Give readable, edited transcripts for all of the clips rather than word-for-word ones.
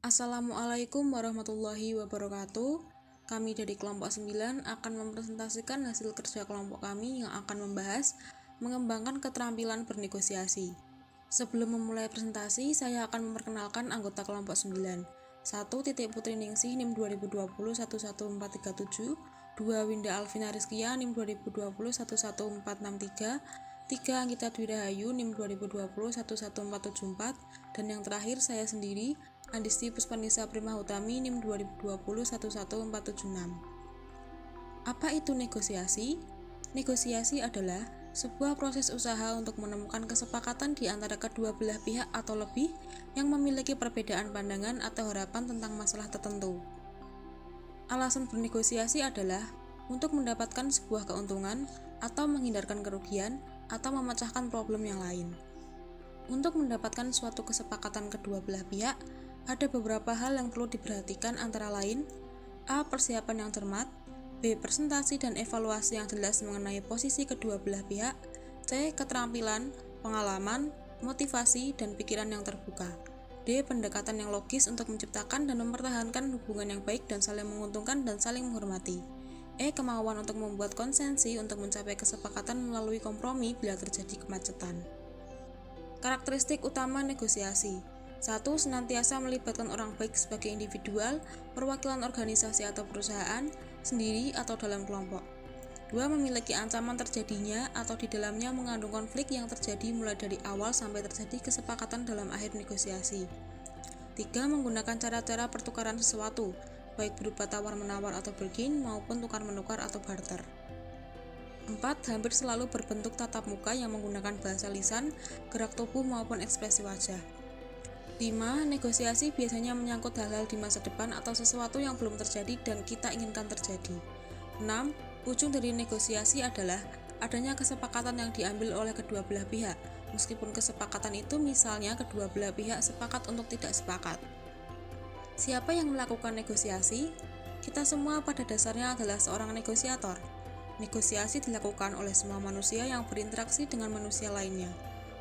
Assalamualaikum warahmatullahi wabarakatuh. Kami dari kelompok 9 akan mempresentasikan hasil kerja kelompok kami yang akan membahas mengembangkan keterampilan bernegosiasi. Sebelum memulai presentasi, saya akan memperkenalkan anggota kelompok 9. 1. Titik Putri Ningsih NIM 2020 11437, 2. Winda Alvina Rizkia NIM 2020 11463, 3. Anggita Dwi Rahayu NIM 2020 11474, dan yang terakhir saya sendiri, Andisti Puspanisa Prima Hutami NIM 2020 11476. Apa itu negosiasi? Negosiasi adalah sebuah proses usaha untuk menemukan kesepakatan di antara kedua belah pihak atau lebih yang memiliki perbedaan pandangan atau harapan tentang masalah tertentu. Alasan bernegosiasi adalah untuk mendapatkan sebuah keuntungan atau menghindarkan kerugian atau memecahkan problem yang lain. Untuk mendapatkan suatu kesepakatan kedua belah pihak, ada beberapa hal yang perlu diperhatikan antara lain: A. Persiapan yang cermat, B. Presentasi dan evaluasi yang jelas mengenai posisi kedua belah pihak, C. Keterampilan, pengalaman, motivasi, dan pikiran yang terbuka, D. Pendekatan yang logis untuk menciptakan dan mempertahankan hubungan yang baik dan saling menguntungkan dan saling menghormati, E. Kemauan untuk membuat konsensi untuk mencapai kesepakatan melalui kompromi bila terjadi kemacetan. Karakteristik utama negosiasi: 1. Senantiasa melibatkan orang baik sebagai individual, perwakilan organisasi atau perusahaan, sendiri atau dalam kelompok. 2. Memiliki ancaman terjadinya atau di dalamnya mengandung konflik yang terjadi mulai dari awal sampai terjadi kesepakatan dalam akhir negosiasi. 3. Menggunakan cara-cara pertukaran sesuatu, baik berupa tawar-menawar atau bargain maupun tukar-menukar atau barter. 4. Hampir selalu berbentuk tatap muka yang menggunakan bahasa lisan, gerak tubuh maupun ekspresi wajah. 5. Negosiasi biasanya menyangkut hal-hal di masa depan atau sesuatu yang belum terjadi dan kita inginkan terjadi. 6. Ujung dari negosiasi adalah adanya kesepakatan yang diambil oleh kedua belah pihak, meskipun kesepakatan itu misalnya kedua belah pihak sepakat untuk tidak sepakat. Siapa yang melakukan negosiasi? Kita semua pada dasarnya adalah seorang negosiator. Negosiasi dilakukan oleh semua manusia yang berinteraksi dengan manusia lainnya.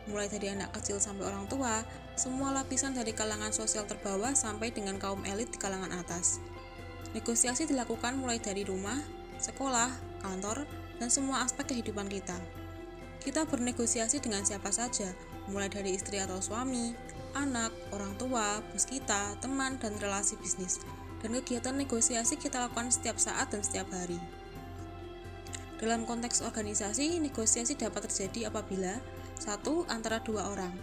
Mulai dari anak kecil sampai orang tua, semua lapisan dari kalangan sosial terbawah sampai dengan kaum elit di kalangan atas. Negosiasi dilakukan mulai dari rumah, sekolah, kantor, dan semua aspek kehidupan kita. Kita bernegosiasi dengan siapa saja, mulai dari istri atau suami, anak, orang tua, bos kita, teman, dan relasi bisnis. Dan kegiatan negosiasi kita lakukan setiap saat dan setiap hari. Dalam konteks organisasi, negosiasi dapat terjadi apabila 1. Antara dua orang.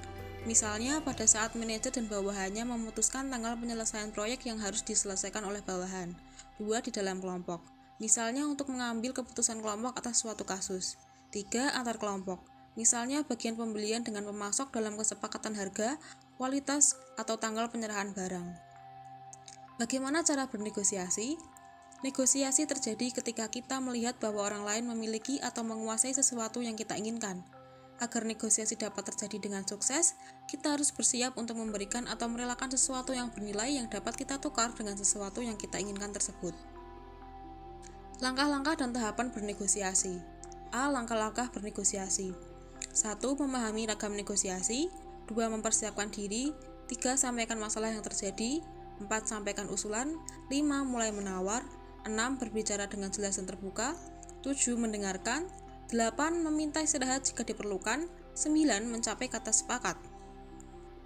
Misalnya pada saat manajer dan bawahannya memutuskan tanggal penyelesaian proyek yang harus diselesaikan oleh bawahan. 2. Di dalam kelompok. Misalnya untuk mengambil keputusan kelompok atas suatu kasus. 3. Antar kelompok. Misalnya bagian pembelian dengan pemasok dalam kesepakatan harga, kualitas, atau tanggal penyerahan barang. Bagaimana cara bernegosiasi? Negosiasi terjadi ketika kita melihat bahwa orang lain memiliki atau menguasai sesuatu yang kita inginkan. Agar negosiasi dapat terjadi dengan sukses, kita harus bersiap untuk memberikan atau merelakan sesuatu yang bernilai yang dapat kita tukar dengan sesuatu yang kita inginkan tersebut. Langkah-langkah dan tahapan bernegosiasi. A. Langkah-langkah bernegosiasi. 1. Memahami ragam negosiasi. 2. Mempersiapkan diri. 3. Sampaikan masalah yang terjadi. 4. Sampaikan usulan. 5. Mulai menawar. 6. Berbicara dengan jelas dan terbuka. 7. Mendengarkan. 8. Meminta istirahat jika diperlukan. 9. Mencapai kata sepakat.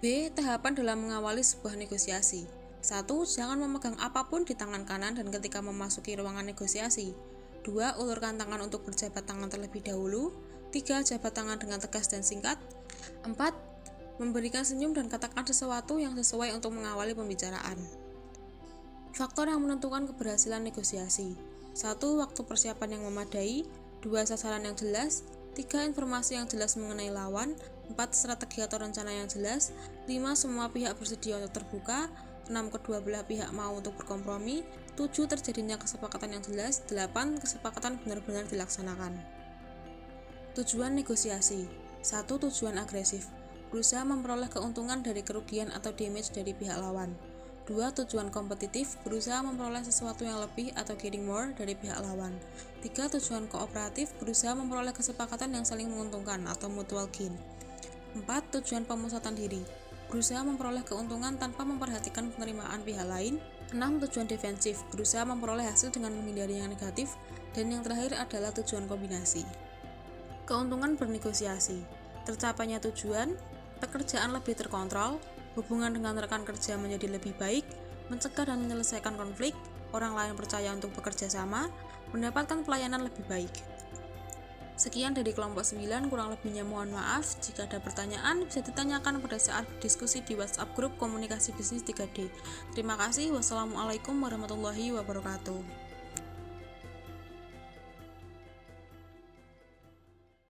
B. Tahapan dalam mengawali sebuah negosiasi. 1. Jangan memegang apapun di tangan kanan dan ketika memasuki ruangan negosiasi. 2. Ulurkan tangan untuk berjabat tangan terlebih dahulu. 3. Jabat tangan dengan tegas dan singkat. 4. Memberikan senyum dan katakan sesuatu yang sesuai untuk mengawali pembicaraan. Faktor yang menentukan keberhasilan negosiasi. 1. Waktu persiapan yang memadai. 2. Sasaran yang jelas. 3. Informasi yang jelas mengenai lawan. 4. Strategi atau rencana yang jelas. 5. Semua pihak bersedia untuk terbuka. 6. Kedua belah pihak mau untuk berkompromi. 7. Terjadinya kesepakatan yang jelas. 8. Kesepakatan benar-benar dilaksanakan. Tujuan negosiasi. 1. Tujuan agresif. Berusaha memperoleh keuntungan dari kerugian atau damage dari pihak lawan. 2. Tujuan kompetitif, berusaha memperoleh sesuatu yang lebih atau getting more dari pihak lawan. 3. Tujuan kooperatif, berusaha memperoleh kesepakatan yang saling menguntungkan atau mutual gain. 4. Tujuan pemusatan diri, berusaha memperoleh keuntungan tanpa memperhatikan penerimaan pihak lain. 6. Tujuan defensif, berusaha memperoleh hasil dengan menghindari yang negatif. Dan yang terakhir adalah tujuan kombinasi. Keuntungan bernegosiasi, tercapainya tujuan, pekerjaan lebih terkontrol, hubungan dengan rekan kerja menjadi lebih baik, mencegah dan menyelesaikan konflik, orang lain percaya untuk bekerja sama, mendapatkan pelayanan lebih baik. Sekian dari kelompok 9, kurang lebihnya mohon maaf. Jika ada pertanyaan, bisa ditanyakan pada saat berdiskusi di WhatsApp grup Komunikasi Bisnis 3D. Terima kasih. Wassalamualaikum warahmatullahi wabarakatuh.